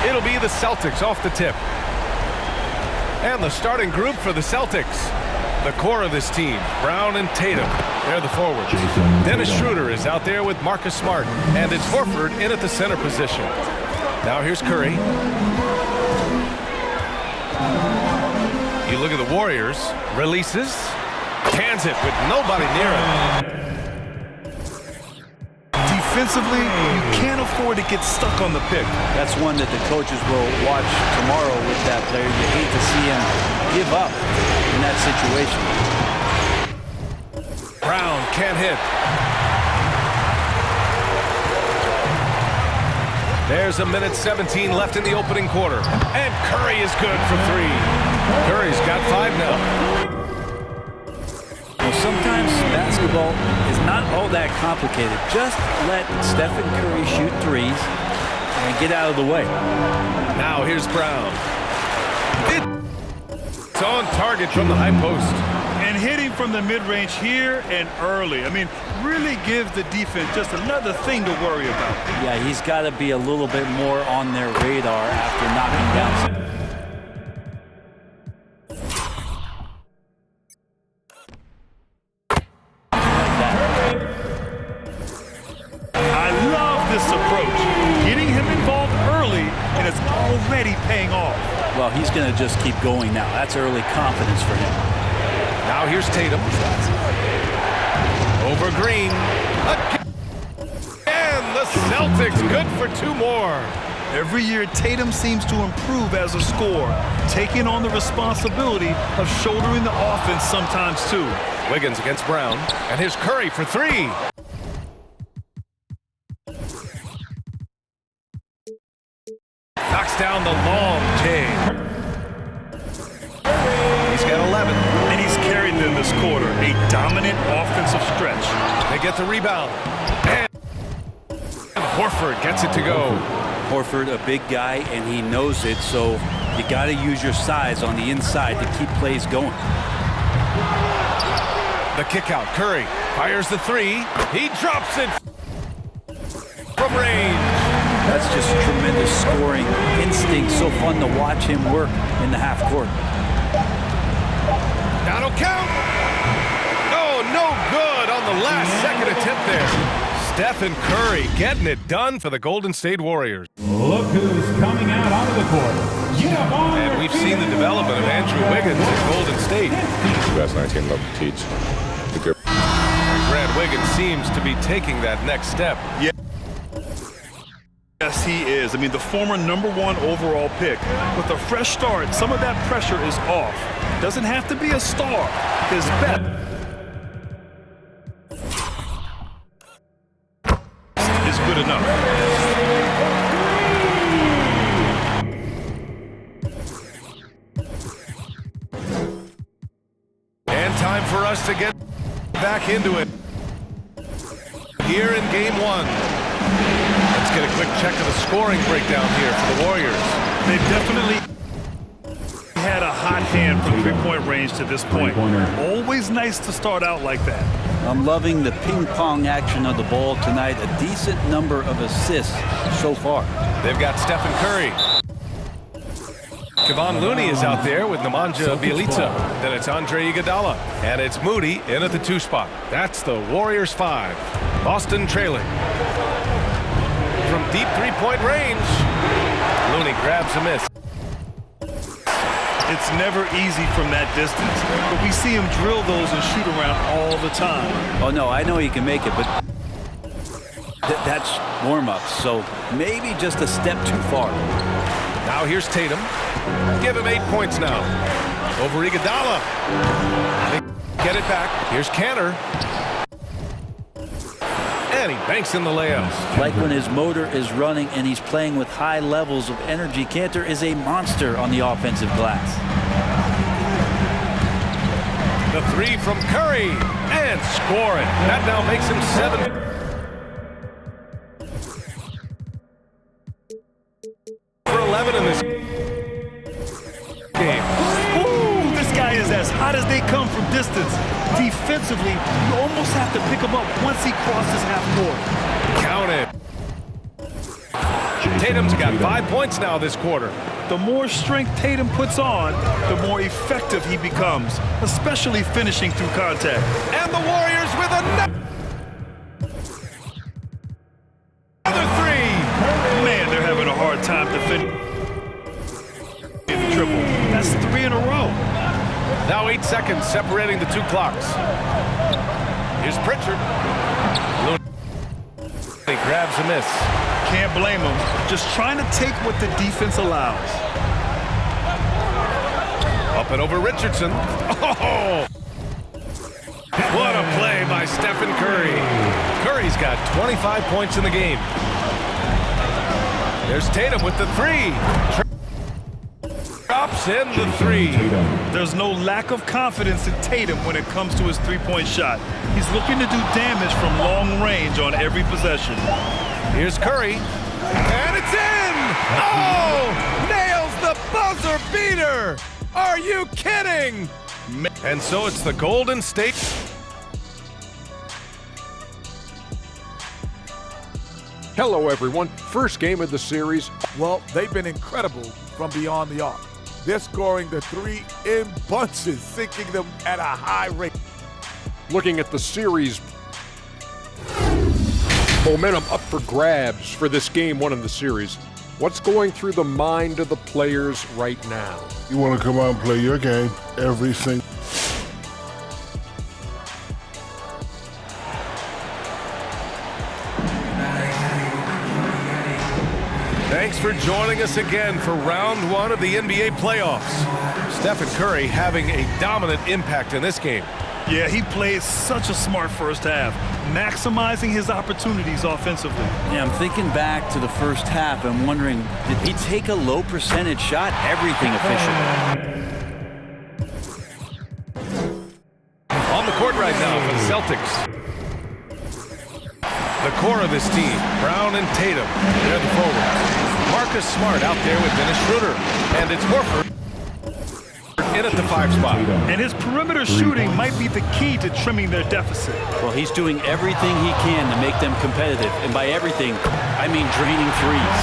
It'll be the Celtics off the tip. And the starting group for the Celtics. The core of this team, Brown and Tatum. They're the forwards. Dennis Schroeder is out there with Marcus Smart. And it's Horford in at the center position. Now here's Curry. You look at the Warriors. Releases. Cans it with nobody near it. Defensively, you can't afford to get stuck on the pick. That's one that the coaches will watch tomorrow with that player. You hate to see him give up in that situation. Brown can't hit. There's 1:17 left in the opening quarter. And Curry is good for 3. Curry's got 5 now. Well, sometimes basketball is not all that complicated. Just let Stephen Curry shoot threes and get out of the way. Now here's Brown. It's on target from the high post. And hitting from the mid-range here and early. I mean, really gives the defense just another thing to worry about. Yeah, he's got to be a little bit more on their radar after knocking down some. I love this approach. Getting him involved early, and it's already paying off. Well, he's going to just keep going now. That's early confidence for him. Now here's Tatum. Over Green. And the Celtics good for 2 more. Every year, Tatum seems to improve as a scorer, taking on the responsibility of shouldering the offense sometimes too. Wiggins against Brown. And here's Curry for 3. Knocks down the long J. He's got 11. And he's carried them this quarter. A dominant offensive stretch. They get the rebound. And Horford gets it to go. Horford, a big guy, and he knows it, so you got to use your size on the inside to keep plays going. The kick out. Curry fires the 3. He drops it from range. That's just tremendous scoring instinct. So fun to watch him work in the half court. That'll count. Oh, no good on the last second attempt there. Stephen Curry getting it done for the Golden State Warriors. Look who's coming out onto the court. And we've seen the development of Andrew Wiggins at Golden State. 2019 love to teach. Grant Wiggins seems to be taking that next step. Yeah. Yes, he is. I mean, the former #1 overall pick. With a fresh start, some of that pressure is off. Doesn't have to be a star. His best is good enough. And time for us to get back into it. Here in Game 1. Let's get a quick check of the scoring breakdown here for the Warriors. They've definitely had a hot hand from three-point range to this point. Always nice to start out like that. I'm loving the ping-pong action of the ball tonight. A decent number of assists so far. They've got Stephen Curry. Kevon Looney is out there with Nemanja Bjelica. Then it's Andre Iguodala. And it's Moody in at the 2 spot. That's the Warriors 5. Boston trailing. From deep 3-point range, Looney grabs a miss. It's never easy from that distance, but we see him drill those and shoot around all the time. Oh, no, I know he can make it, but that's warm-ups, so maybe just a step too far. Now here's Tatum. Give him 8 points now. Over Iguodala. Get it back. Here's Kanter. And he banks in the layup. Like when his motor is running and he's playing with high levels of energy, Kanter is a monster on the offensive glass. The 3 from Curry. And score it. That now makes him 7. For 11 in this game. Ooh, this guy is as hot as they come from distance. Defensively, you almost have to pick him up once he crosses half court. Count it. Tatum's got 5 points now this quarter. The more strength Tatum puts on, the more effective he becomes, especially finishing through contact. And the Warriors with another three. Man, they're having a hard time defending the triple. That's 3 in a row. Now 8 seconds separating the two clocks. Here's Pritchard. He grabs a miss. Can't blame him. Just trying to take what the defense allows. Up and over Richardson. Oh! What a play by Stephen Curry. Curry's got 25 points in the game. There's Tatum with the three. Drops in the three. There's no lack of confidence in Tatum when it comes to his three-point shot. He's looking to do damage from long range on every possession. Here's Curry. And it's in! Oh! Nails the buzzer beater! Are you kidding? And so it's the Golden State. Hello, everyone. First game of the series. Well, they've been incredible from beyond the arc. They're scoring the three in bunches, sinking them at a high rate. Looking at the series, momentum up for grabs for this game one in the series. What's going through the mind of the players right now? You want to come out and play your game every single. Thanks for joining us again for round one of the NBA playoffs. Stephen Curry having a dominant impact in this game. Yeah, he played such a smart first half, maximizing his opportunities offensively. Yeah, I'm thinking back to the first half. I'm wondering, did he take a low percentage shot? Everything efficient. On the court right now for the Celtics. The core of this team, Brown and Tatum, they're the forwards. Marcus Smart out there with Dennis Schroeder. And it's Horford in at the 5 spot. And his perimeter shooting might be the key to trimming their deficit. Well, he's doing everything he can to make them competitive. And by everything, I mean draining threes.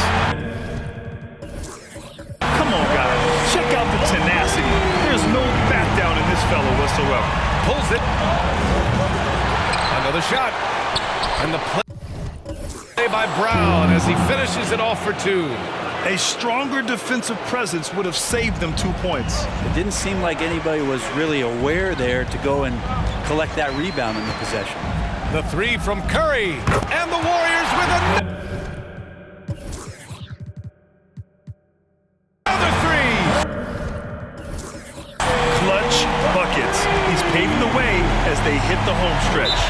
Come on, guys. Check out the tenacity. There's no back down in this fellow whatsoever. Pulls it. Another shot. And the play by Brown as he finishes it off for 2. A stronger defensive presence would have saved them 2 points. It didn't seem like anybody was really aware there to go and collect that rebound in the possession. The three from Curry. And the Warriors with another three. Clutch buckets. He's paving the way as they hit the home stretch.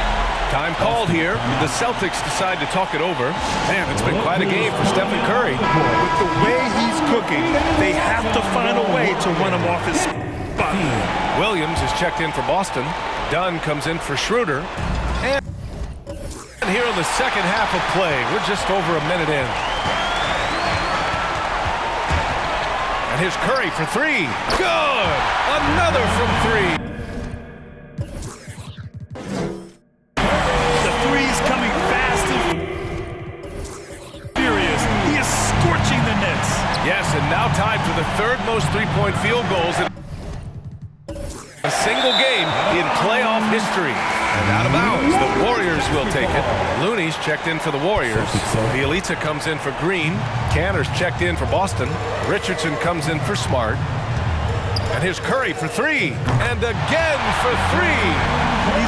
Time called here. The Celtics decide to talk it over. Man, it's been quite a game for Stephen Curry. With the way he's cooking, they have to find a way to run him off his spot. Williams is checked in for Boston. Dunn comes in for Schroeder. And here in the second half of play, we're just over a minute in. And here's Curry for 3. Good! Another from 3. Yes, and now tied for the third most three-point field goals in a single game in playoff history. And out of bounds, the Warriors will take it. Looney's checked in for the Warriors. Bielitsa comes in for Green. Canner's checked in for Boston. Richardson comes in for Smart. And here's Curry for 3. And again for 3.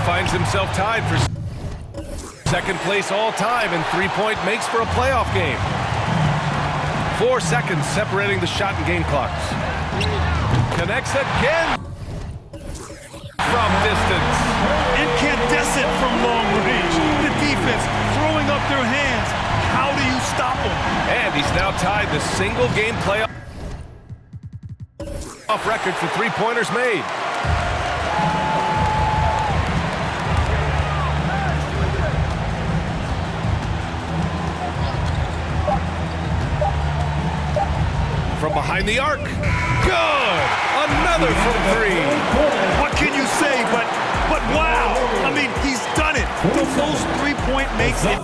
Finds himself tied for second place all time, and three-point makes for a playoff game. 4 seconds separating the shot and game clocks. Connects again from distance. Incandescent from long range. The defense throwing up their hands. How do you stop him? And he's now tied the single-game playoff record for three-pointers made. the arc. Good! Another from three. What can you say but wow? I mean, he's done it. The most three-point makes it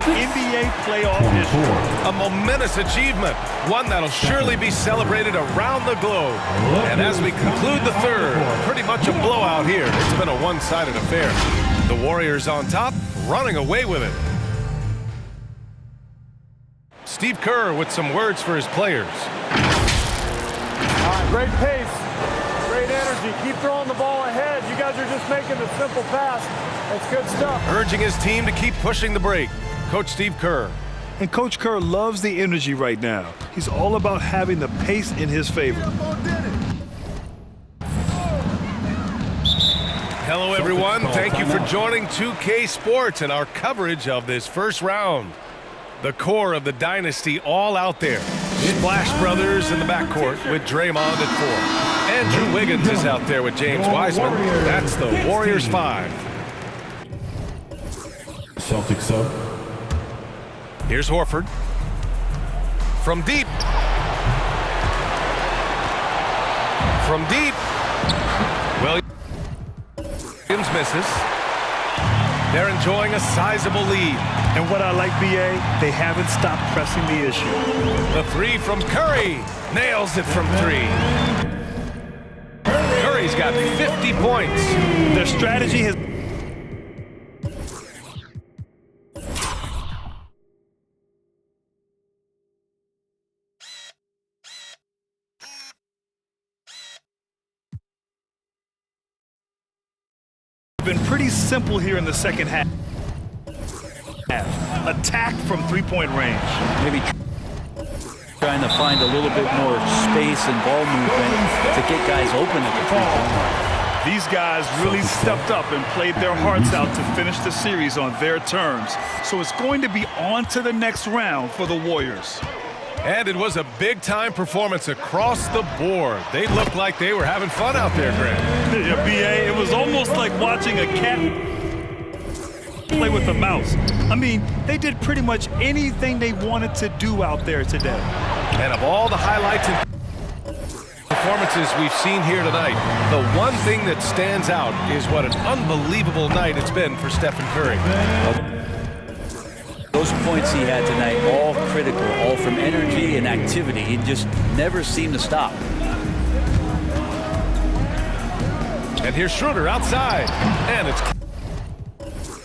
NBA playoff history. A momentous achievement, one that'll surely be celebrated around the globe. And as we conclude the third, pretty much a blowout here. It's been a one-sided affair. The Warriors on top, running away with it. Steve Kerr with some words for his players. Great pace, great energy. Keep throwing the ball ahead. You guys are just making the simple pass. That's good stuff. Urging his team to keep pushing the break. Coach Steve Kerr. And Coach Kerr loves the energy right now. He's all about having the pace in his favor. Hello, everyone. Thank you for joining 2K Sports and our coverage of this first round. The core of the dynasty all out there. Splash Brothers in the backcourt with Draymond at 4. Andrew Wiggins is out there with James Wiseman. That's the Warriors 5. Celtics up. Here's Horford. From deep. From deep. Williams misses. They're enjoying a sizable lead. And what I like, BA, they haven't stopped pressing the issue. The three from Curry. Nails it from 3. Curry's got 50 points. Their strategy has been pretty simple here in the second half. Attack from three-point range. Maybe trying to find a little bit more space and ball movement to get guys open at the three-point line. These guys really stepped up and played their hearts out to finish the series on their terms. So it's going to be on to the next round for the Warriors. And it was a big-time performance across the board. They looked like they were having fun out there, Grant. Yeah, BA, it was almost like watching a cat play with a mouse. I mean, they did pretty much anything they wanted to do out there today. And of all the highlights and performances we've seen here tonight, the one thing that stands out is what an unbelievable night it's been for Stephen Curry. Those points he had tonight, all critical, all from energy and activity. He just never seemed to stop. And here's Schroeder outside. And it's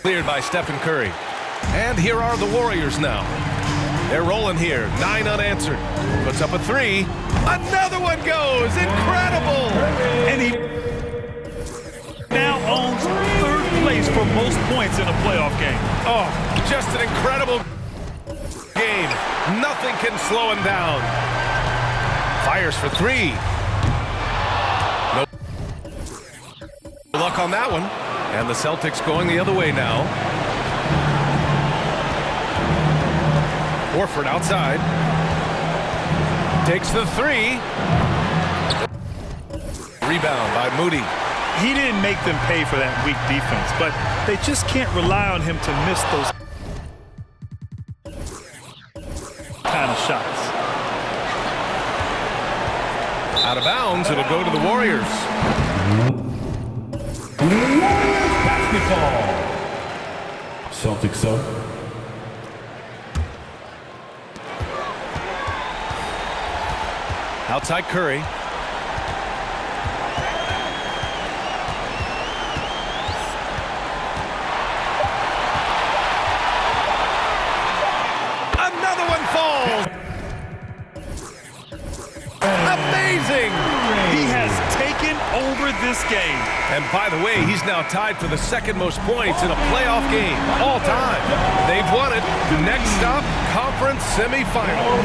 cleared by Stephen Curry. And here are the Warriors now. They're rolling here. 9 unanswered. Puts up a 3. Another one goes. Incredible. And he now owns third place for most points in a playoff game. Oh, just an incredible game. Nothing can slow him down. Fires for 3. No luck on that one. And the Celtics going the other way now. Horford outside. Takes the 3. Rebound by Moody. He didn't make them pay for that weak defense, but they just can't rely on him to miss those kind of shots. Out of bounds, it'll go to the Warriors. Basketball. Celtics up. Outside Curry. Another one falls. Amazing. He has taken over this game. And by the way, he's now tied for the second most points in a playoff game all time. They've won it. Next stop, conference semifinals.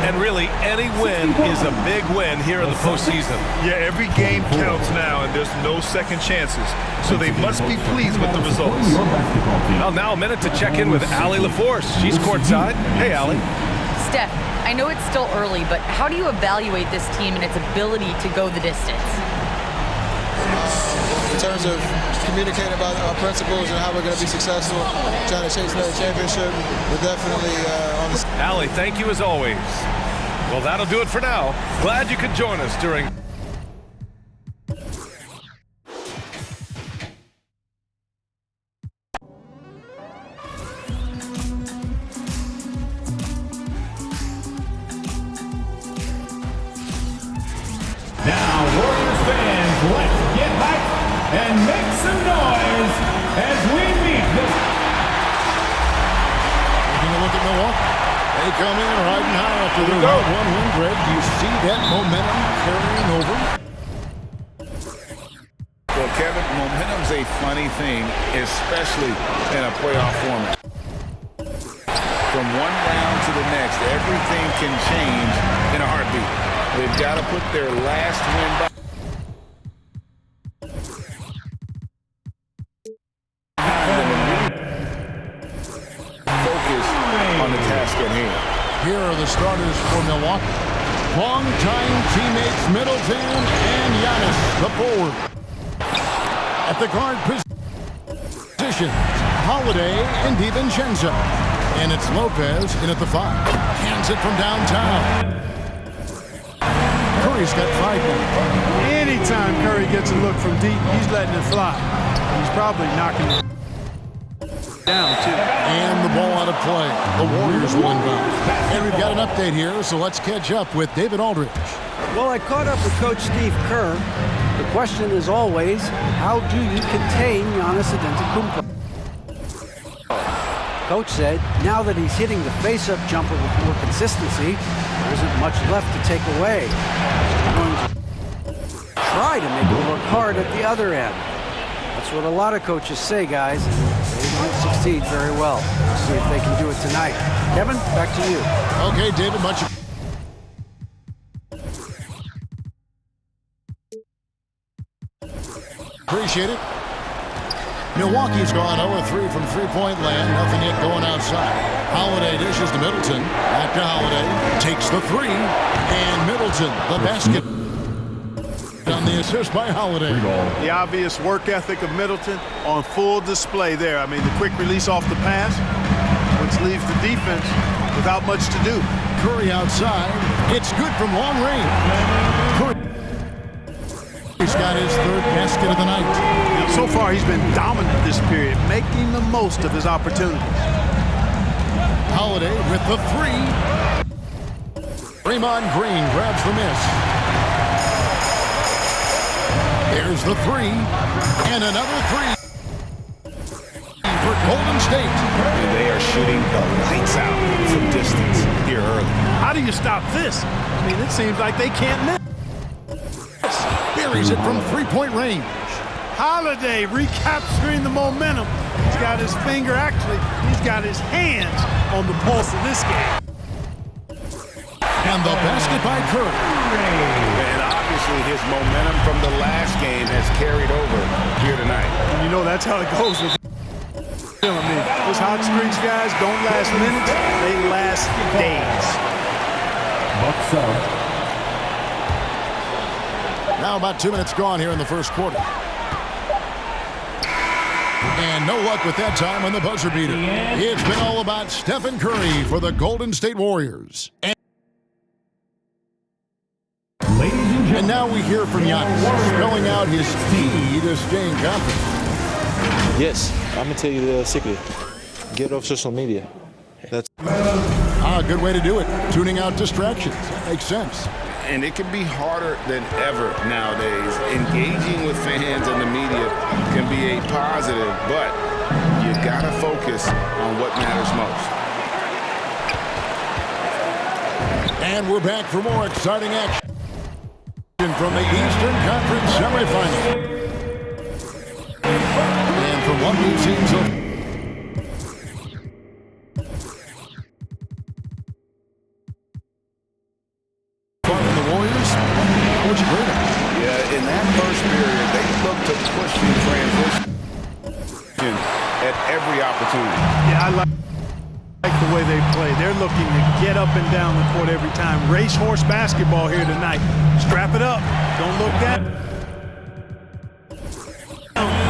And really, any win is a big win here in the postseason. Yeah, every game counts now, and there's no second chances. So they must be pleased with the results. Well, now a minute to check in with Allie LaForce. She's courtside. Hey, Allie. Steph, I know it's still early, but how do you evaluate this team and its ability to go the distance? In terms of communicating about our principles and how we're going to be successful, trying to chase another championship, we're definitely on this. Allie, thank you as always. Well, that'll do it for now. Glad you could join us during... Now, Warriors fans, let's get hyped and make some noise as we meet this. Taking a look at Milwaukee. They come in riding high after their round one win, Greg. Do you see that momentum carrying over? Well, Kevin, momentum's a funny thing, especially in a playoff format. From one round to the next, everything can change in a heartbeat. They've got to put their last win back. Focus on the task at hand. Here are the starters for Milwaukee. Longtime teammates Middleton and Giannis, the forward. At the guard positions, Holiday and DiVincenzo. And it's Lopez in at the 5. Hands it from downtown. Curry's got 5 now. Anytime Curry gets a look from deep, he's letting it fly. He's probably knocking it down, too. And the ball out of play. The Warriors will inbound. And we've got an update here, so let's catch up with David Aldridge. Well, I caught up with Coach Steve Kerr. The question is always, how do you contain Giannis Antetokounmpo? Coach said, now that he's hitting the face-up jumper with more consistency, there isn't much left to take away. He's going to try to make it work hard at the other end. That's what a lot of coaches say, guys, and they don't succeed very well. We'll see if they can do it tonight. Kevin, back to you. Okay, David, much appreciate it. Milwaukee's gone 0-3 from three-point land. Nothing yet going outside. Holiday dishes to Middleton. Back to Holiday. Takes the 3. And Middleton, the basket. On the assist by Holiday. The obvious work ethic of Middleton on full display there. I mean, the quick release off the pass, which leaves the defense without much to do. Curry outside. It's good from long range. Curry. He's got his 3rd basket of the night. Now, so far, he's been dominant this period, making the most of his opportunities. Holiday with the 3. Draymond Green grabs the miss. There's the 3. And another 3 for Golden State. They are shooting the lights out from distance here early. How do you stop this? I mean, it seems like they can't miss. Buries it from three-point range. Holiday recapturing the momentum. He's got his finger, actually, he's got his hands on the pulse of this game. And the basket by Curry. And obviously his momentum from the last game has carried over here tonight. And you know that's how it goes with him. I mean, those hot streaks, guys, don't last minutes, they last days. Bucks up. Now about 2 minutes gone here in the first quarter. And no luck with that time on the buzzer beater. It's been all about Stephen Curry for the Golden State Warriors. And now we hear from Giannis, spelling out his key to staying confident. Yes, I'm going to tell you the secret. Get off social media. That's a good way to do it. Tuning out distractions. That makes sense. And it can be harder than ever nowadays. Engaging with fans and the media can be a positive, but you got to focus on what matters most. And we're back for more exciting action from the Eastern Conference semifinal. And from what we've seen so far from the Warriors, what'd you bring them? Yeah, in that first period, they looked to push the transition at every opportunity. Yeah, I like the way they play. They're looking to get up and down the court every time. Racehorse basketball here tonight. Strap it up. Don't look down.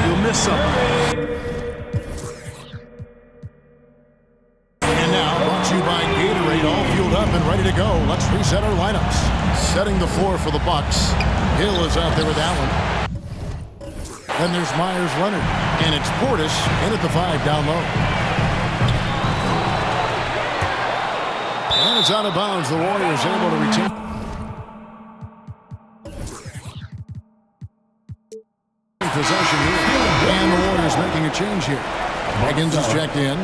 You'll miss something. And now, brought to you by Gatorade, all fueled up and ready to go. Let's reset our lineups. Setting the floor for the Bucks. Hill is out there with Allen. Then there's Myers Leonard. And it's Portis in at the 5 down low. And it's out of bounds. The Warriors able to retain. Possession here. And the Warriors making a change here. Higgins is checked in.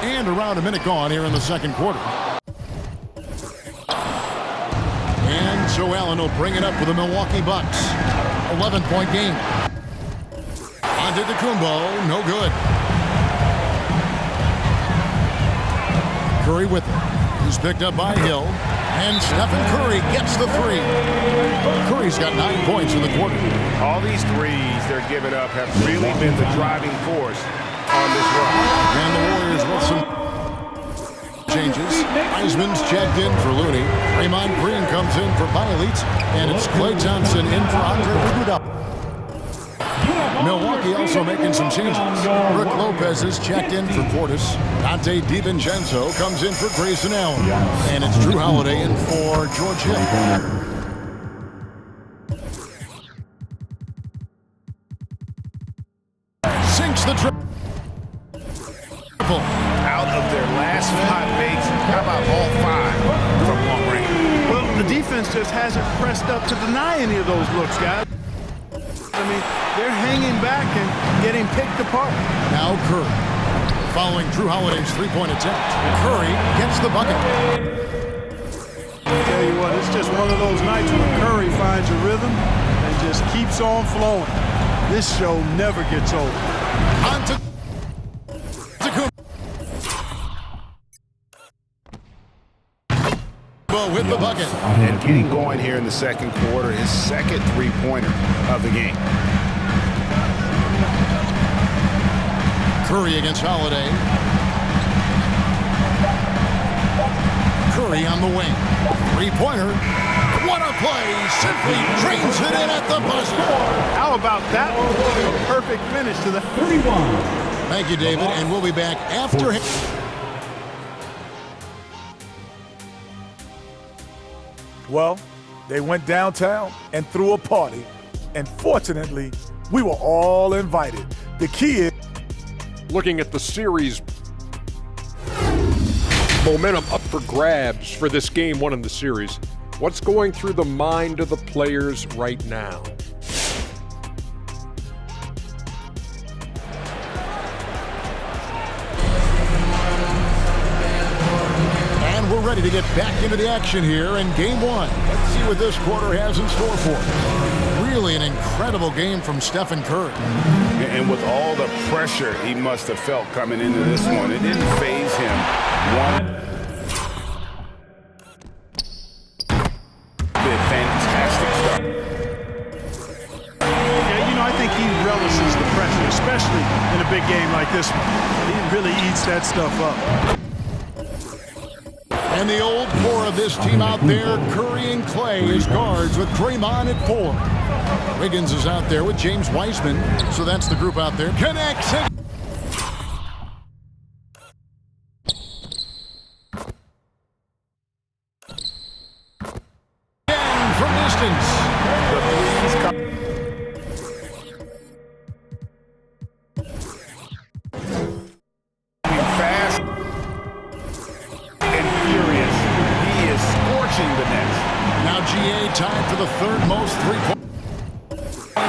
And around a minute gone here in the second quarter. And so Allen will bring it up for the Milwaukee Bucks. 11-point game. Antetokounmpo, no good. Curry with it. He's picked up by Hill. And Stephen Curry gets the 3. Curry's got 9 points in the quarter. All these threes they're giving up have really been the driving force on this run. And the Warriors with some changes. Wiseman's checked in for Looney. Draymond Green comes in for Bielitz. And it's Klay Thompson in for Andre Iguodala. Milwaukee also making some changes. Brook Lopez is checked in for Portis. Dante DiVincenzo comes in for Grayson Allen. And it's Drew Holiday in for George Hill. Sinks the triple. Out of their last 5 makes, how about all 5 from long range? Well, the defense just hasn't pressed up to deny any of those looks, guys. I mean, they're hanging back and getting picked apart. Now Curry. Following Drew Holiday's 3-point attempt. Curry gets the bucket. I tell you what, it's just one of those nights when Curry finds a rhythm and just keeps on flowing. This show never gets old. On to with the bucket. And getting going here in the second quarter, his second 3-pointer of the game. Curry against Holiday. Curry on the wing. 3-pointer. What a play! Simply drains it in at the buzzer. How about that? A perfect finish to the 31. Thank you, David, and we'll be back after him. Well, they went downtown and threw a party. And fortunately, we were all invited. The key is looking at the series. Momentum up for grabs for this game 1 in the series. What's going through the mind of the players right now? And we're ready to get back into the action here in game 1. Let's see what this quarter has in store for us. Really an incredible game from Stephen Curry. And with all the pressure he must have felt coming into this one, it didn't faze him one bit. Fantastic start. Yeah, you know, I think he relishes the pressure, especially in a big game like this one. He really eats that stuff up. And the old core of this team out there, Curry and Klay as guards with Draymond at 4. Wiggins is out there with James Wiseman. So that's the group out there. Connects it. And from distance. The threes come. Fast and furious. He is scorching the Nets. Now GA tied for the 3rd most 3-point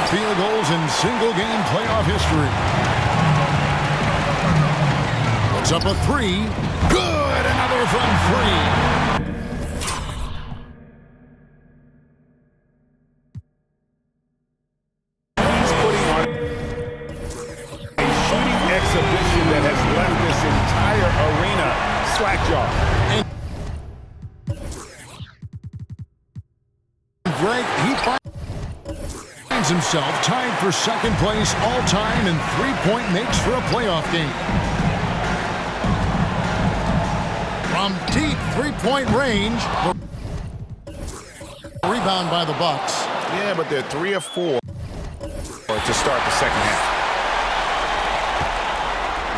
field goals in single-game playoff history. Puts up a 3. Good! Another from 3. He's putting on a shooting exhibition that has left this entire arena slack-jawed. Greg, he finds himself tied for 2nd place all-time in 3-point makes for a playoff game. From deep 3-point range, rebound by the Bucks. Yeah, but they're 3 of 4 to start the second half.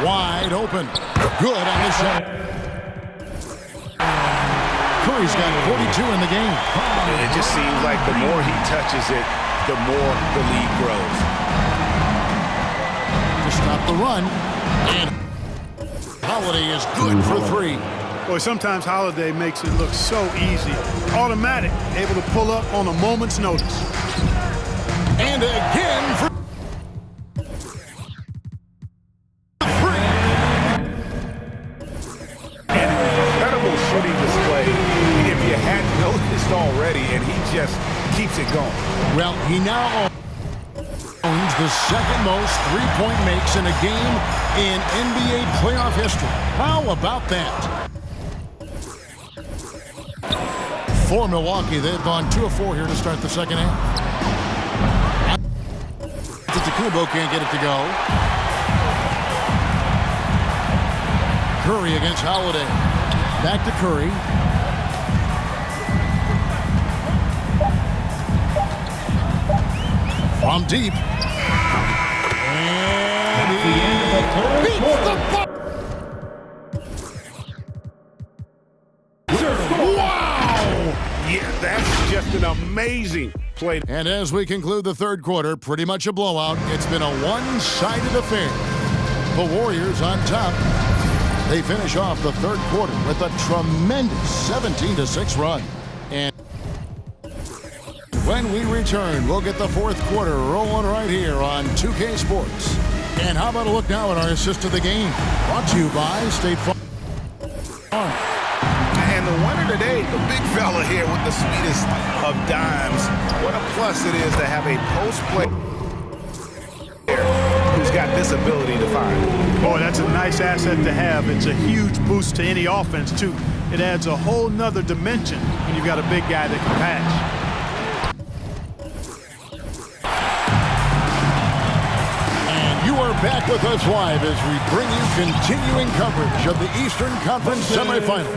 Wide open. Good on the shot. Curry's got 42 in the game. It just seems like the more he touches it, the more the lead grows. To stop the run, and Holiday is good for 3. Boy, sometimes Holiday makes it look so easy. Automatic, able to pull up on a moment's notice. And again for 3. An incredible shooting display if you hadn't noticed already, and he just keeps it going. Well, he now owns the second most three-point makes in a game in NBA playoff history. How about that? For Milwaukee, they've gone 2 of 4 here to start the second half. Antetokounmpo can't get it to go. Curry against Holiday. Back to Curry. From deep. And he beats the ball. Wow! Yeah, that's just an amazing play. And as we conclude the third quarter, pretty much a blowout. It's been a one-sided affair. The Warriors on top. They finish off the third quarter with a tremendous 17-6 run. And when we return, we'll get the fourth quarter rolling right here on 2K Sports. And how about a look now at our assist to the game? Brought to you by State Farm. And the winner today, the big fella here with the sweetest of dimes. What a plus it is to have a post player who's got this ability to find. Boy, that's a nice asset to have. It's a huge boost to any offense, too. It adds a whole nother dimension when you've got a big guy that can pass. You are back with us live as we bring you continuing coverage of the Eastern Conference semifinal.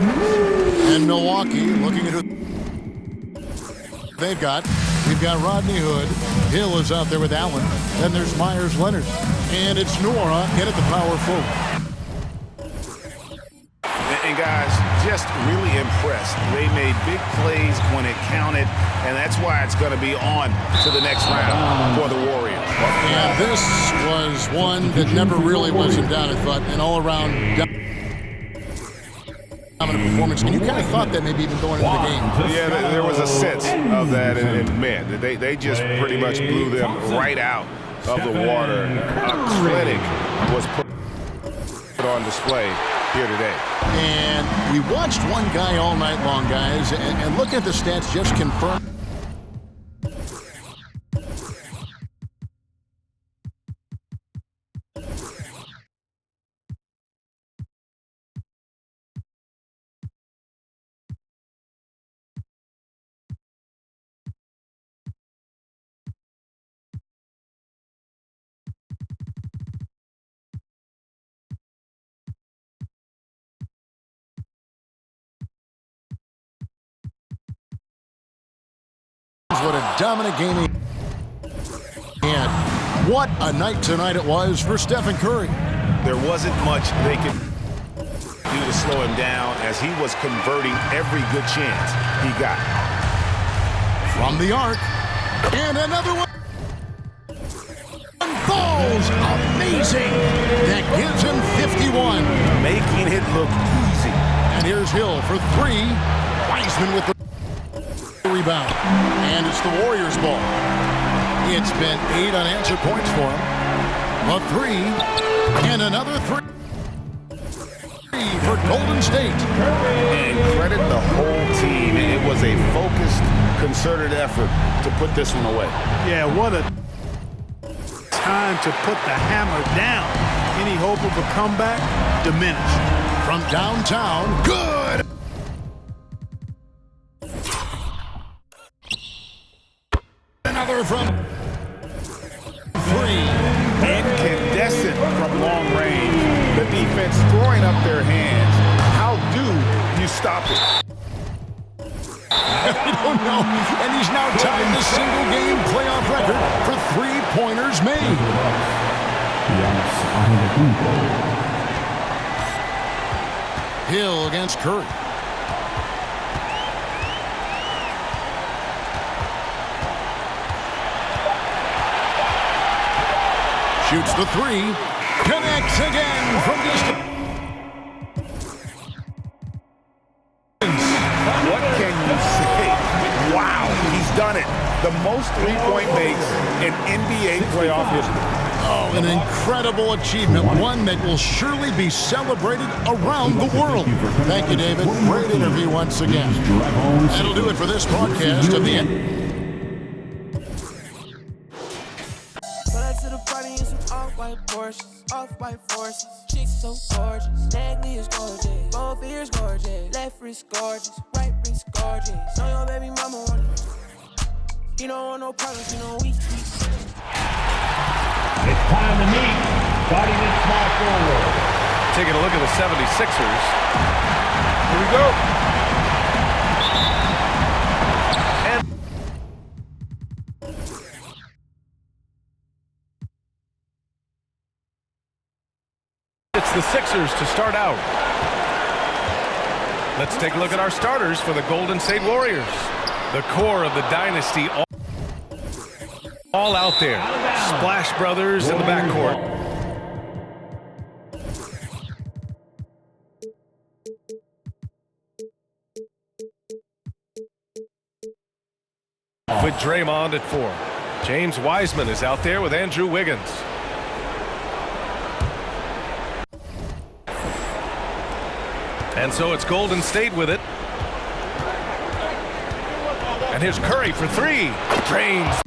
And Milwaukee looking at who they've got. We've got Rodney Hood. Hill is out there with Allen. Then there's Myers Leonard. And it's Nora in at the power forward. And guys, just really impressed. They made big plays when it counted, and that's why it's going to be on to the next round for the Warriors. And this was one that never really was in doubt, I thought, an all-around dominant performance. And you kind of thought that maybe even going into the game. Yeah, there was a sense of that, and man, they just pretty much blew them right out of the water. A clinic was put on display here today. And we watched one guy all night long, guys, and look at the stats just confirm. What a dominant game he had. What a night tonight it was for Stephen Curry. There wasn't much they could do to slow him down as he was converting every good chance he got. From the arc, and another one falls. Amazing. That gives him 51. Making it look easy. And here's Hill for 3. Wiseman with the rebound. And it's the Warriors' ball. It's been 8 unanswered points for him. A 3. And another 3 for Golden State. And credit the whole team. It was a focused, concerted effort to put this one away. Yeah, what a time to put the hammer down. Any hope of a comeback diminished. From downtown, good. Another from 3. Incandescent from long range. The defense throwing up their hands. How do you stop it? I don't know. And he's now tied the single-game playoff record for three-pointers made. Hill against Curry. Shoots the three. Connects again from distance. What can you say? Wow, he's done it. The most three-point makes in NBA playoff history. Oh, an incredible achievement, one that will surely be celebrated around the world. Thank you, David. Great interview once again. That'll do it for this broadcast of the end. Off-white Porsches, off-white forces. Chicks so gorgeous, neck knee is gorgeous. Both ears gorgeous, left wrist gorgeous, right wrist gorgeous. Know your baby mama want it. You don't want no problems, you know we. It's time to meet starting at small forward. Taking a look at the 76ers. Here we go. It's the Sixers to start out. Let's take a look at our starters for the Golden State Warriors. The core of the dynasty all out there. Splash Brothers in the backcourt. With Draymond at 4. James Wiseman is out there with Andrew Wiggins. And so it's Golden State with it. And here's Curry for 3. Drains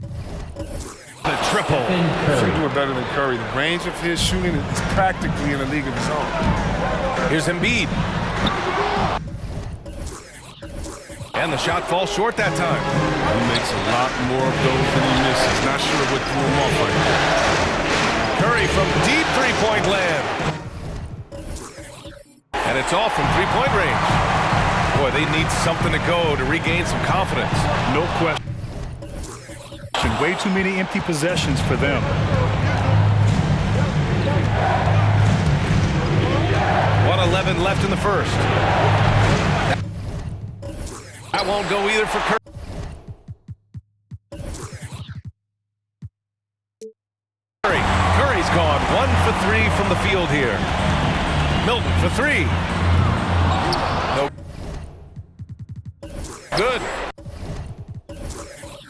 the triple. He's doing better than Curry. The range of his shooting is practically in a league of his own. Here's Embiid. And the shot falls short that time. He makes a lot more of those than he misses. Not sure what threw him off right now. Curry from deep three-point land. And it's off from three-point range. Boy, they need something to go to regain some confidence. No question. Way too many empty possessions for them. 1:11 left in the first. That won't go either for Curry. Curry's gone 1 for 3 from the field here. Milton for 3. No. Good.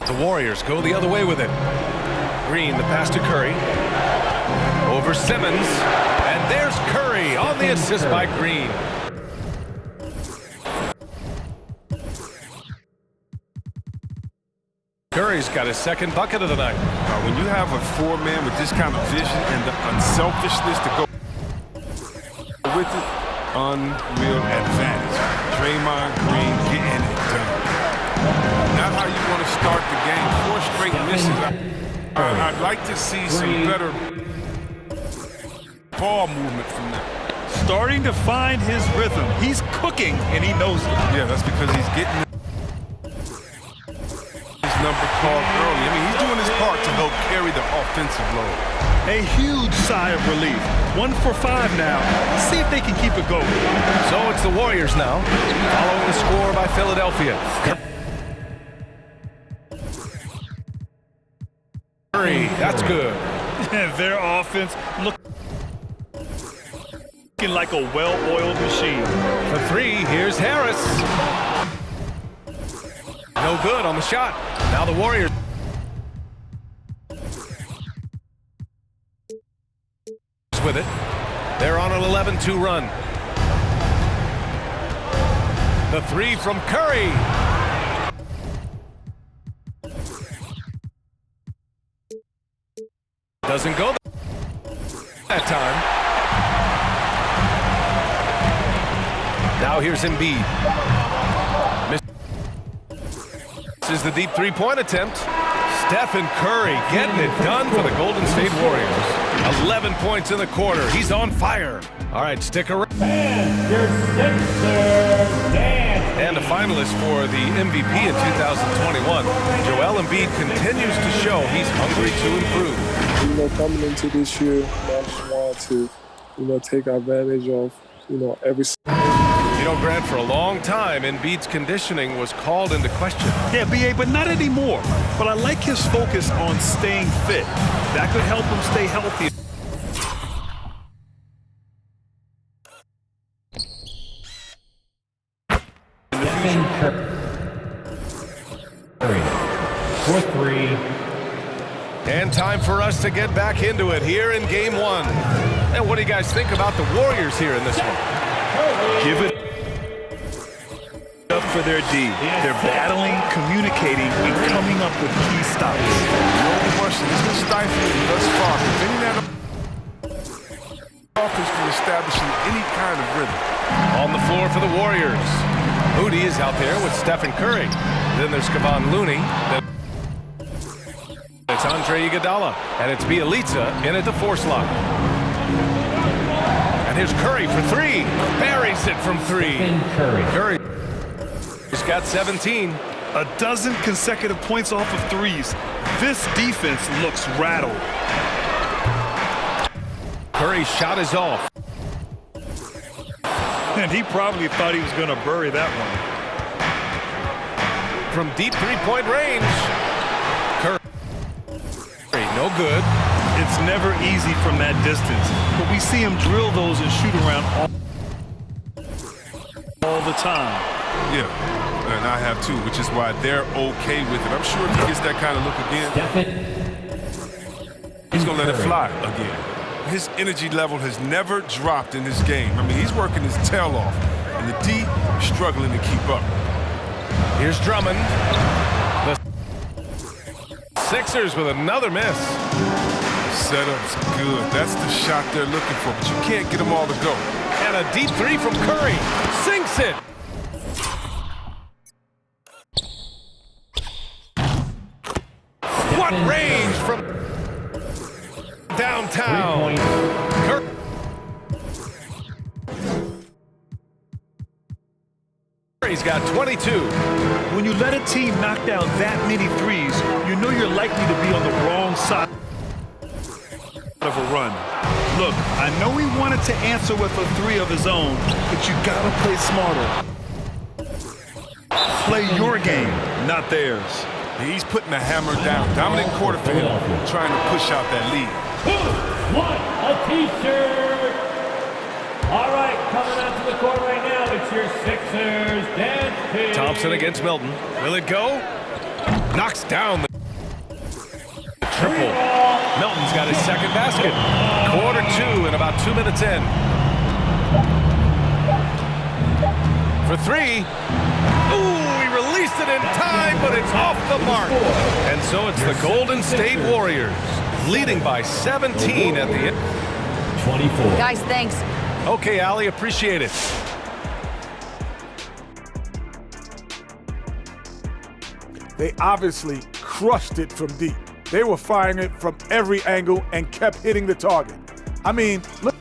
The Warriors go the other way with it. Green, the pass to Curry. Over Simmons. And there's Curry on the assist by Green. Curry's got his second bucket of the night. When you have a 4-man with this kind of vision and the unselfishness to go with it, unreal advantage. Draymond Green getting it done. Not how you want to start the game. 4 straight misses. I'd like to see some better ball movement from that. Starting to find his rhythm. He's cooking, and he knows it. Yeah, that's because he's getting his number called early. I mean, he's doing his part to help carry the offensive load. A huge sigh of relief. 1 for 5 now. Let's see if they can keep it going. So it's the Warriors now, following the score by Philadelphia. Curry, that's good. Their offense looking like a well-oiled machine. For 3, here's Harris. No good on the shot. Now the Warriors. With it. They're on an 11-2 run. The 3 from Curry. Doesn't go that time. Now here's Embiid. This is the deep three-point attempt. Stephen Curry getting it done for the Golden State Warriors. 11 points in the quarter. He's on fire. All right, stick around. And a finalist for the MVP in 2021. Joel Embiid continues to show he's hungry to improve. Coming into this year, I just want to, take advantage of, every. Grant, for a long time, Embiid's conditioning was called into question. Yeah, B.A., but not anymore. But I like his focus on staying fit. That could help him stay healthy. Curry for three. And time for us to get back into it here in game one. And what do you guys think about the Warriors here in this one? Give it up for their D. They're battling, communicating, and coming up with key stops. No question, it's been stifling thus far. Any that offense can establish any kind of rhythm. On the floor for the Warriors, Moody is out there with Stephen Curry. Then there's Kevon Looney. Then it's Andre Iguodala. And it's Bjelica in at the 4 slot. And here's Curry for 3. Buries it from 3. Curry has got 17. A dozen consecutive points off of threes. This defense looks rattled. Curry's shot is off. And he probably thought he was going to bury that one. From deep three-point range. Curry, no good. It's never easy from that distance, but we see him drill those and shoot around all the time. Yeah, and I have too, which is why they're okay with it. I'm sure if he gets that kind of look again, he's going to let it fly again. His energy level has never dropped in this game. I mean, he's working his tail off, and the D struggling to keep up. Here's Drummond. The Sixers with another miss. Setup's good. That's the shot they're looking for, but you can't get them all to go. And a deep 3 from Curry. Sinks it. What range from downtown. Curry's got 22. When you let a team knock down that many threes, you know you're likely to be on the wrong side of a run. Look, I know he wanted to answer with a 3 of his own, but you gotta play smarter. Play your game, not theirs. He's putting the hammer down. Dominant quarter for him, trying to push out that lead. Who won a T-shirt? All right, coming out to the court right now, it's your Sixers dance team. Thompson against Milton. Will it go? Knocks down the triple. Milton's got his second basket. Quarter 2 and about 2 minutes in. For 3. Ooh, he released it in time, but it's off the mark. And so it's the Golden State Warriors leading by 17 at the end. 24. Guys, thanks. Okay, Allie, appreciate it. They obviously crushed it from deep. They were firing it from every angle and kept hitting the target. I mean, look.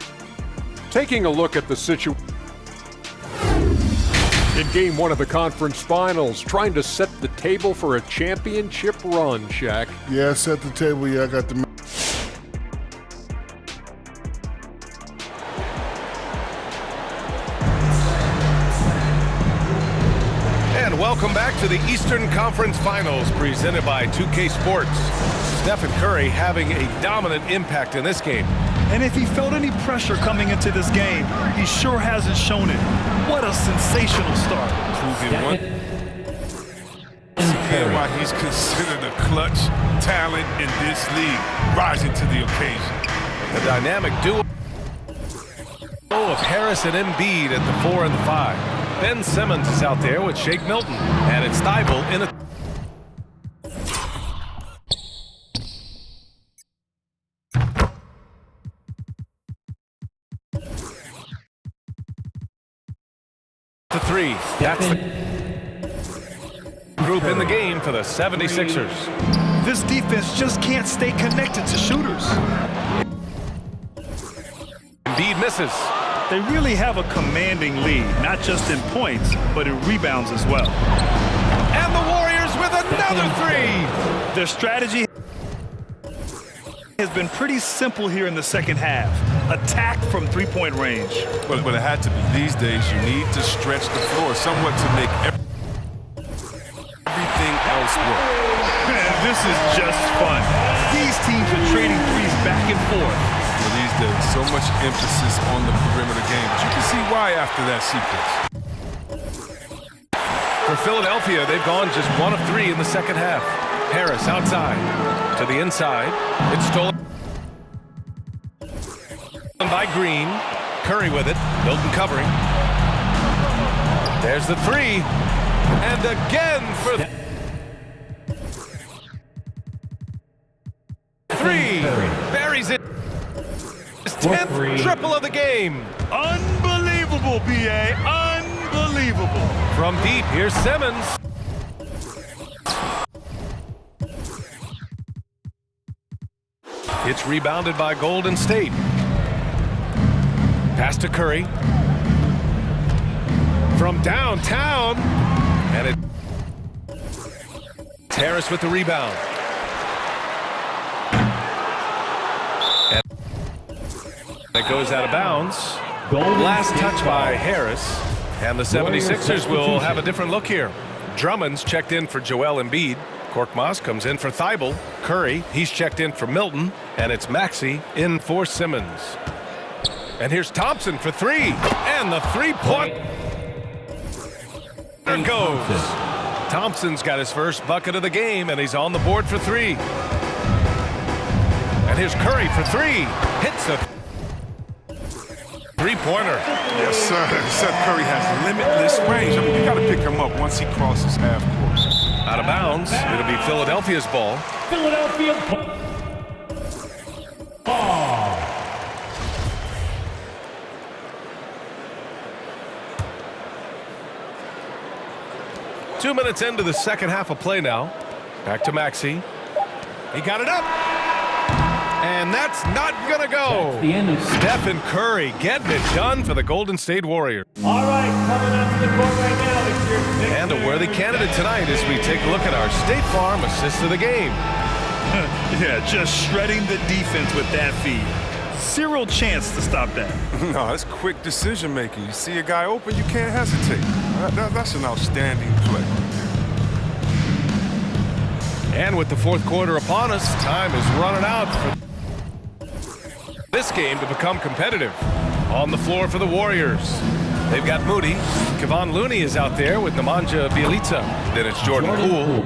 Taking a look at the situation in game 1 of the conference finals, trying to set the table for a championship run, Shaq. Yeah, set the table. Yeah, I got the. And welcome back to the Eastern Conference Finals presented by 2K Sports. Stephen Curry having a dominant impact in this game. And if he felt any pressure coming into this game, he sure hasn't shown it. What a sensational start. Proving one. And why he's considered a clutch talent in this league, rising to the occasion. The dynamic duo of Harris and Embiid at the 4 and the 5. Ben Simmons is out there with Shake Milton, and it's Thibault in a the 3. That's the group in the game for the 76ers. This defense just can't stay connected to shooters. Embiid misses. They really have a commanding lead, not just in points, but in rebounds as well. And the Warriors with another 3. Their strategy has been pretty simple here in the second half. Attack from three-point range. But it had to be. These days, you need to stretch the floor somewhat to make everything else work. Man, this is just fun. These teams are trading threes back and forth. Well, these days, so much emphasis on the perimeter game. But you can see why after that sequence. For Philadelphia, they've gone just 1 of 3 in the second half. Harris outside to the inside. It's stolen by Green. Curry with it. Milton covering. There's the 3. And again for 3. Buries it. His 10th triple of the game. Unbelievable, B.A. Unbelievable. From deep, here's Simmons. It's rebounded by Golden State. Pass to Curry. From downtown. And it's Harris with the rebound. And it goes out of bounds. Last touch by Harris. And the 76ers will have a different look here. Drummond's checked in for Joel Embiid. Korkmaz comes in for Thibault. Curry, he's checked in for Milton. And it's Maxey in for Simmons. And here's Thompson for 3. And the three-point goes. Thompson's got his first bucket of the game, and he's on the board for 3. And here's Curry for 3. Hits a three-pointer. Yes, sir. Seth Curry has limitless range. I mean, you got to pick him up once he crosses half court. Out of bounds. It'll be Philadelphia's ball. Philadelphia ball. 2 minutes into the second half of play now. Back to Maxey. He got it up. And that's not going to go. The end of Stephen Curry getting it done for the Golden State Warriors. All right, coming up to the court right now. It's your and a worthy candidate tonight as we take a look at our State Farm assist of the game. Yeah, just shredding the defense with that feed. Zero chance to stop that. No, it's quick decision making. You see a guy open, you can't hesitate. That's an outstanding play. And with the fourth quarter upon us, time is running out for this game to become competitive. On the floor for the Warriors, they've got Moody. Kevon Looney is out there with Nemanja Bjelica. Then it's Jordan Poole.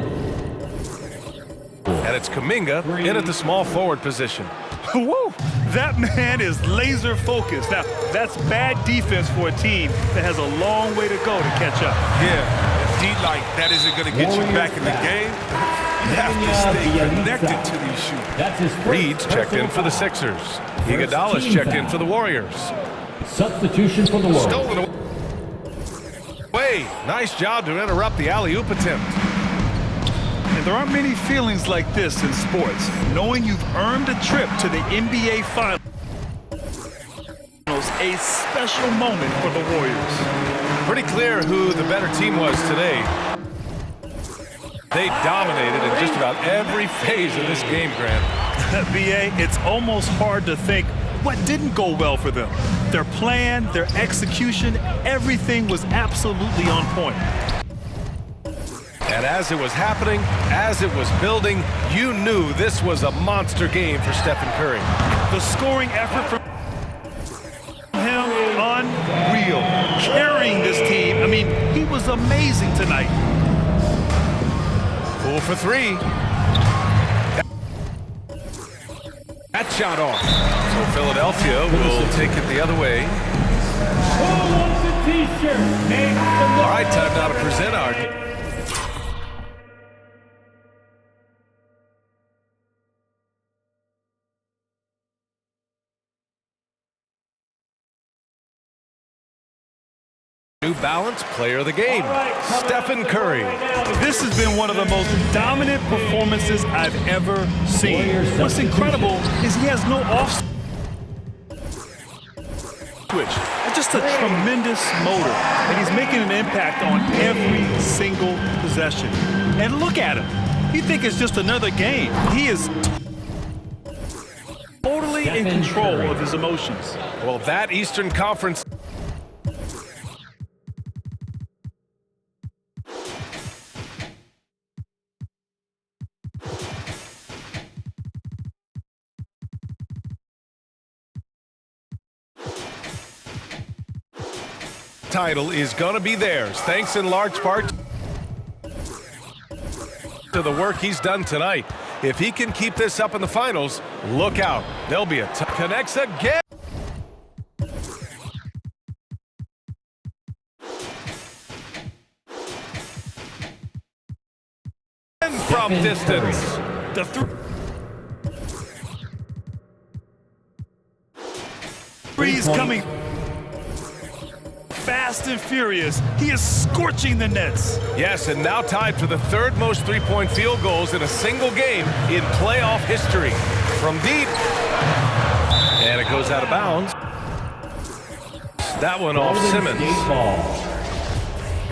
And it's Kuminga in at the small forward position. Woo! That man is laser focused. Now, that's bad defense for a team that has a long way to go to catch up. Yeah, indeed, like that isn't going to get you back in the game. You have to stay connected to these shooters. Reed's checked in for the Sixers. Iguodala's checked in for the Warriors. Substitution for the Warriors. Stolen away. Nice job to interrupt the alley-oop attempt. And there aren't many feelings like this in sports. Knowing you've earned a trip to the NBA Finals, a special moment for the Warriors. Pretty clear who the better team was today. They dominated in just about every phase of this game, Grant. BA, it's almost hard to think what didn't go well for them. Their plan, their execution, everything was absolutely on point. And as it was happening, as it was building, you knew this was a monster game for Stephen Curry. The scoring effort from him, unreal. Carrying this team, I mean, he was amazing tonight. Poole for 3. That shot off. So Philadelphia will take it the other way. Who wants a t-shirt? All right, time now to present our New Balance Player of the Game, Stephen Curry. This has been one of the most dominant performances I've ever seen. What's incredible is he has no off switch. Just a tremendous motor, and he's making an impact on every single possession. And look at him. You think it's just another game. He is totally in control of his emotions. Well, that Eastern Conference title is going to be theirs, thanks in large part to the work he's done tonight. If he can keep this up in the finals, look out. There'll be a connects again. From distance. The three's coming fast and furious. He is scorching the nets. Yes, and now tied for the third most three-point field goals in a single game in playoff history. From deep. And it goes out of bounds. That one off Simmons.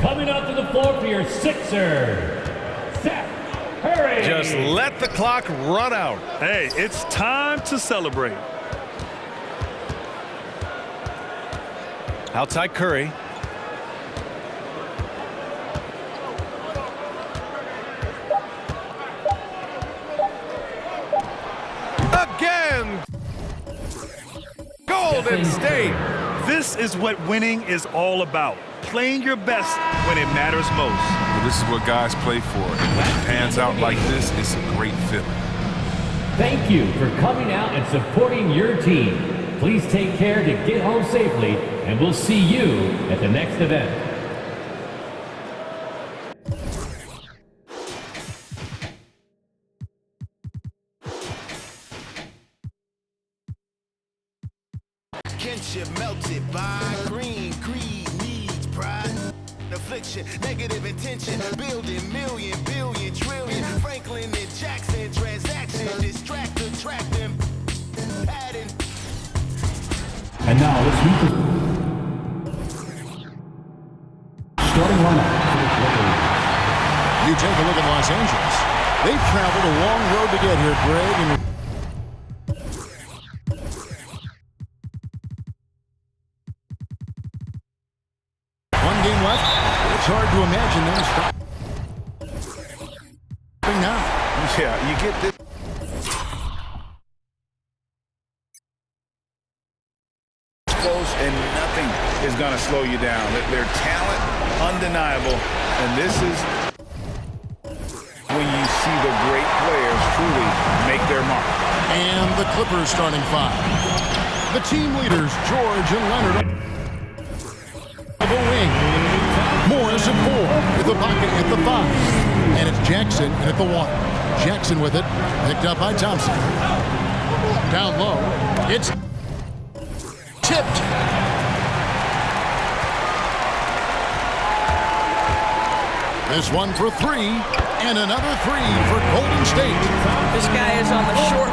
Coming out to the floor for your Sixer, Seth Curry. Just let the clock run out. Hey, it's time to celebrate. Outside Curry. Again! Golden State! This is what winning is all about. Playing your best when it matters most. Well, this is what guys play for. And when it pans out like this, it's a great feeling. Thank you for coming out and supporting your team. Please take care to get home safely, and we'll see you at the next event. Kinship melted by green, greed, needs, pride, affliction, negative intention, building million, billion, trillion, Franklin and Jackson, transaction, distract, attract them, adding. And now let's meet the starting lineup. You take a look at Los Angeles. They've traveled a long road to get here, Greg. And one game left. It's hard to imagine them stopping now. Yeah, you get this. Close and nothing is going to slow you down. Their talent, undeniable. And this is when you see the great players truly make their mark. And the Clippers starting five. The team leaders, George and Leonard. The wing. Morris at 4 with the pocket at the 5. And it's Jackson at the 1. Jackson with it. Picked up by Thompson. Down low. It's tipped. This one for 3. And another 3 for Golden State. This guy is on the short.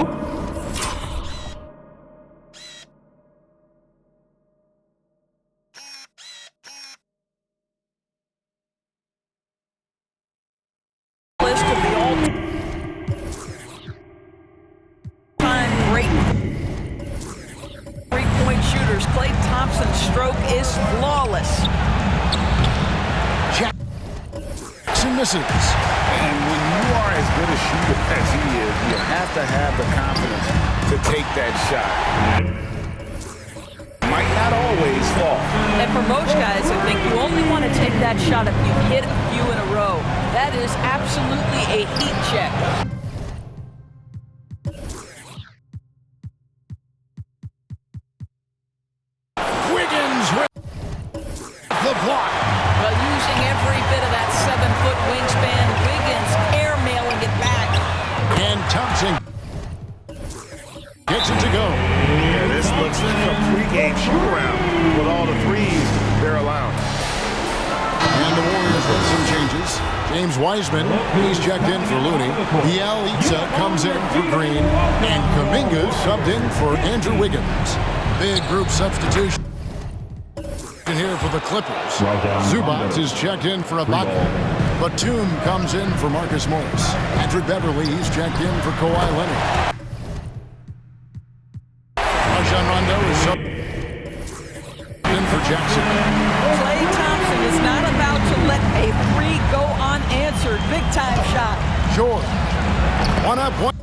List of the all-time great three-point shooters. Klay Thompson's stroke is flawless. Jackson misses. And when you are as good a shooter as he is, you have to have the confidence to take that shot. Might not always fall. And for most guys, I think you only want to take that shot if you hit a few in a row. That is absolutely a heat check. Wiggins with the block. Well, using every bit of that 7-foot wingspan, Wiggins airmailing it back. And Thompson gets it to go. Yeah, this looks like a pregame shoot-around with all the threes they're allowing. And the Warriors with some changes. James Wiseman, he's checked in for Looney. Bielitsa comes in for Green. And Kuminga subbed in for Andrew Wiggins. Big group substitution here for the Clippers. Zubac is checked in for Ibaka. Batum comes in for Marcus Morris. Patrick Beverly, he's checked in for Kawhi Leonard. Rajon Rondo is subbed in for Jackson. Klay Thompson is not about to let a three go unanswered. Big time shot. George. One up, one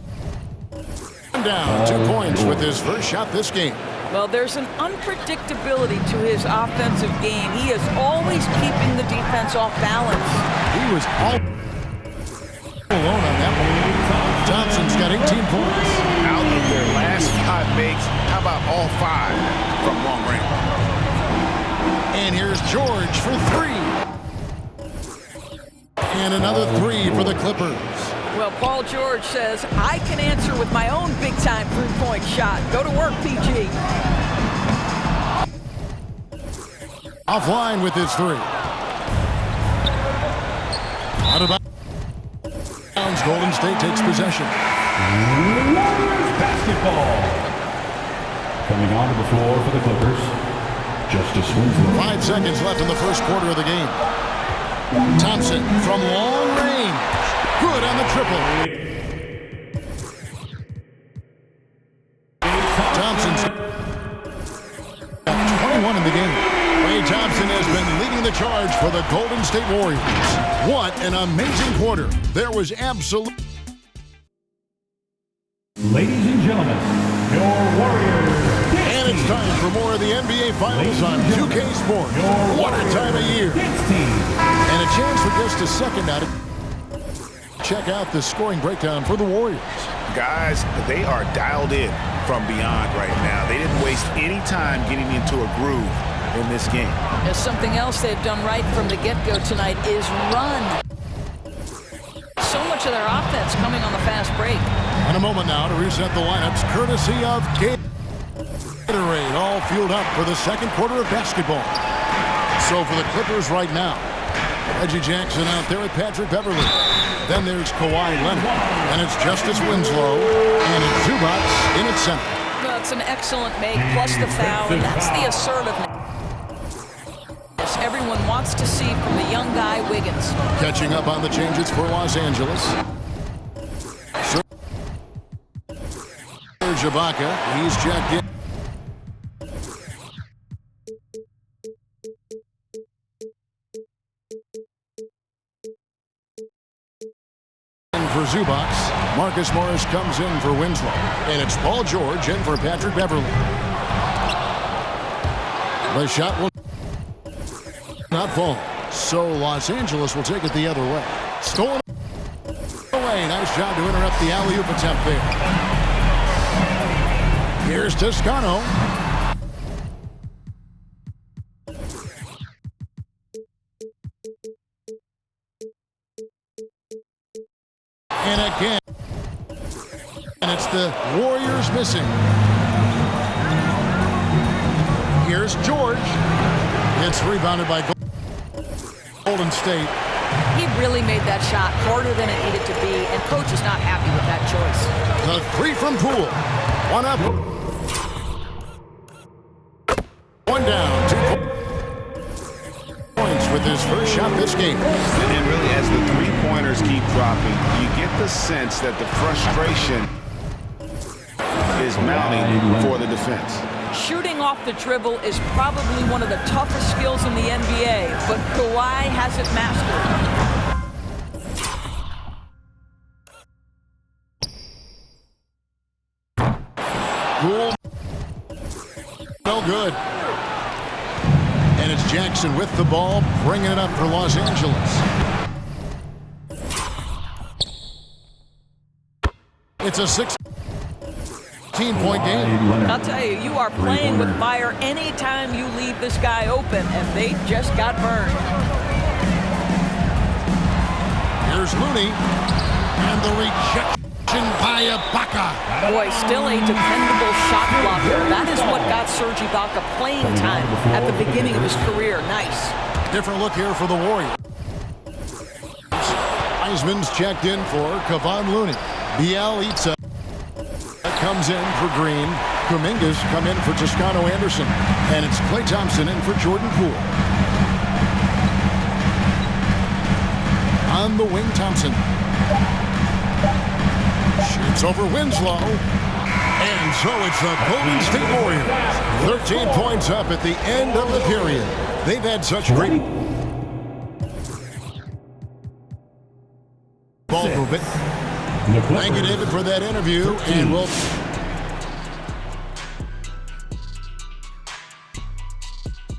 down. 2 points with his first shot this game. Well, there's an unpredictability to his offensive game. He is always keeping the defense off balance. He was all alone on that one. Thompson's got 18 points. Out of their last 5 makes, how about all 5 from long range? And here's George for 3. And another 3 for the Clippers. Well, Paul George says, I can answer with my own big-time three-point shot. Go to work, PG. Offline with his 3. Out of bounds, Golden State takes possession. Warriors basketball. Coming onto the floor for the Clippers, Justice Winslow. 5 seconds left in the first quarter of the game. Thompson from long range. Good on the triple. Thompson's got 21 in the game. Klay Thompson has been leading the charge for the Golden State Warriors. What an amazing quarter. There was absolute... Ladies and gentlemen, your Warriors. And it's time for more of the NBA Finals on 2K Sports. What a time of year. And a chance for just a second now to check out the scoring breakdown for the Warriors. Guys, they are dialed in from beyond right now. They didn't waste any time getting into a groove in this game. There's something else they've done right from the get-go tonight is run. So much of their offense coming on the fast break. In a moment now to reset the lineups, courtesy of Gatorade, all fueled up for the second quarter of basketball. So for the Clippers right now, Reggie Jackson out there at Patrick Beverly. Then there's Kawhi Leonard, and it's Justice Winslow, and it's Zubac in its center. Well, it's an excellent make, plus the foul, and that's the assertiveness everyone wants to see from the young guy, Wiggins. Catching up on the changes for Los Angeles. Serge Ibaka, he's checked in. For Zubac, Marcus Morris comes in for Winslow, and it's Paul George in for Patrick Beverly. The shot will not fall, so Los Angeles will take it the other way. Stolen away, nice job to interrupt the alley-oop attempt there. Here's Toscano. And again, and it's the Warriors missing. Here's George. It's rebounded by Golden State. He really made that shot harder than it needed to be, and coach is not happy with that choice. The 3 from Poole. 1 up. 1 down. 2 points with his first shot this game. And really, as the three-pointers keep dropping, you get the sense that the frustration is mounting for the defense. Shooting off the dribble is probably one of the toughest skills in the NBA, but Kawhi has it mastered. Cool. No good. And it's Jackson with the ball, bringing it up for Los Angeles. It's a 16-point game. I'll tell you, you are playing with fire anytime you leave this guy open, and they just got burned. Here's Looney, and the rejection by Ibaka. Boy, still a dependable shot blocker. That is what got Serge Ibaka playing time at the beginning of his career. Nice. Different look here for the Warriors. Heisman's checked in for Kevon Looney. Bielitsa comes in for Green. Kumingas come in for Toscano Anderson. And it's Klay Thompson in for Jordan Poole. On the wing, Thompson. Shoots over Winslow. And so it's the Golden State Warriors. 13 points up at the end of the period. They've had such great ball movement. Thank you, David, for that interview. And we'll...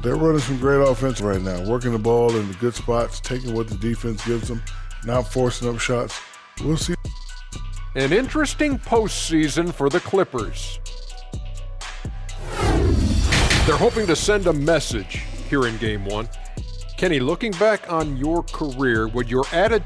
They're running some great offense right now, working the ball in the good spots, taking what the defense gives them, not forcing up shots. We'll see. An interesting postseason for the Clippers. They're hoping to send a message here in Game 1. Kenny, looking back on your career, would your attitude...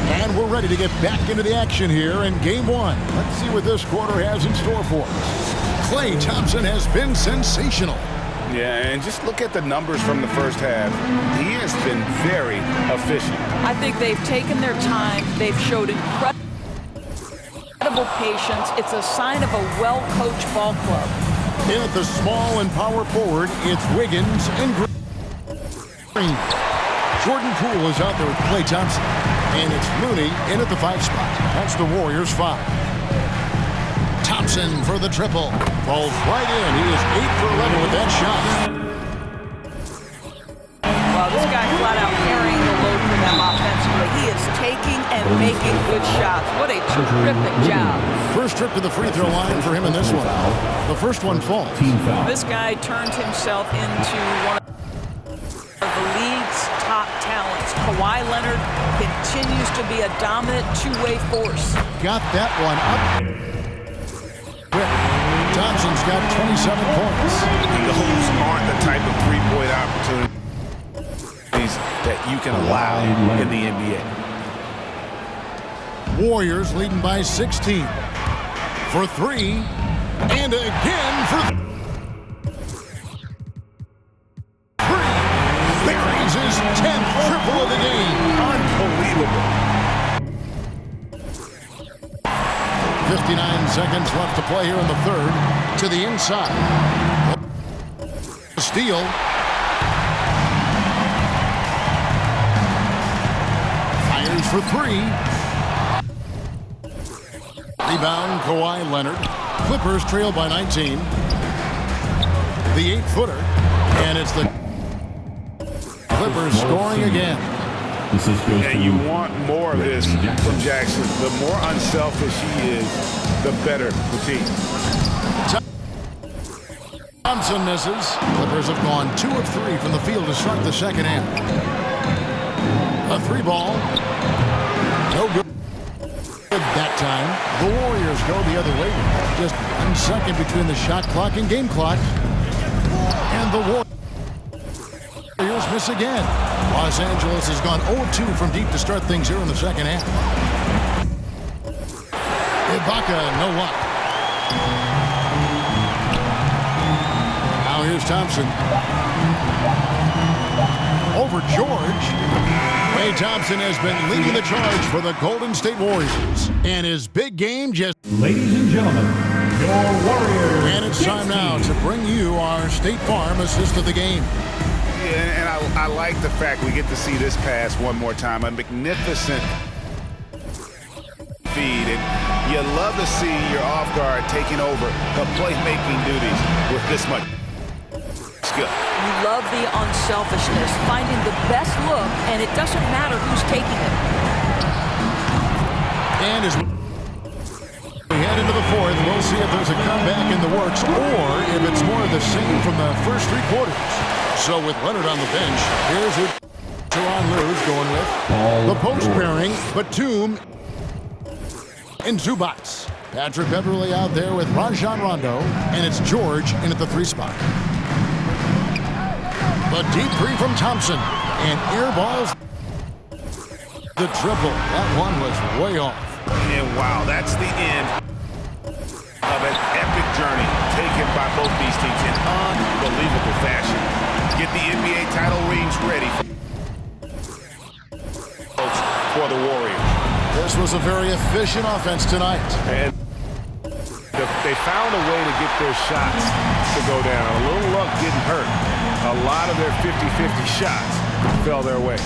And we're ready to get back into the action here in Game 1. Let's see what this quarter has in store for us. Klay Thompson has been sensational. Yeah, and just look at the numbers from the first half. He has been very efficient. I think they've taken their time. They've showed incredible patience. It's a sign of a well-coached ball club. In at the small and power forward, it's Wiggins and Green. Jordan Poole is out there with Klay Thompson. And it's Looney in at the 5 spot. That's the Warriors 5. Thompson for the triple. Falls right in. He is 8 for 11 with that shot. Wow, this guy flat out carrying the load for them offensively. He is taking and making good shots. What a terrific job. First trip to the free throw line for him in this one. The first one falls. This guy turned himself into one of the league's top talents. Kawhi Leonard continues to be a dominant two-way force. Got that one up. Thompson's got 27 points. Those aren't the type of three-point opportunities that you can allow in the NBA. Warriors leading by 16. For 3. And again for 3. Buries his 10th triple of the game. Unbelievable. 59 seconds left to play here in the third. To the inside. Steal. Fires for 3. Rebound, Kawhi Leonard. Clippers trail by 19. The 8-footer. And it's the Clippers scoring again. And you want more of this from Jackson. The more unselfish he is, the better the team. Thompson misses. Clippers have gone 2 of 3 from the field to start the second half. A 3-ball. No good that time. The Warriors go the other way. Just 1 second between the shot clock and game clock. And the Warriors miss again. Los Angeles has gone 0-2 from deep to start things here in the second half. Ibaka, no luck. Now here's Thompson. Over George. Klay Thompson has been leading the charge for the Golden State Warriors. And his big game just... Ladies and gentlemen, your Warriors. And it's time now to bring you our State Farm assist of the game. Yeah, and I like the fact we get to see this pass one more time. A magnificent feed. And you love to see your off guard taking over the playmaking duties with this much skill. You love the unselfishness, finding the best look, and it doesn't matter who's taking it. And as we head into the fourth, we'll see if there's a comeback in the works or if it's more of the same from the first 3 quarters. So with Leonard on the bench, here's who Tyronn Lue's going with. The post pairing, Batum and Zubac. Patrick Beverley out there with Rajon Rondo, and it's George in at the 3 spot. The deep 3 from Thompson, and air balls the triple. That one was way off. And wow, that's the end of an epic journey taken by both these teams in unbelievable fashion. Get the NBA title rings ready for the Warriors. This was a very efficient offense tonight. And they found a way to get their shots to go down. A little luck didn't hurt. A lot of their 50-50 shots fell their way.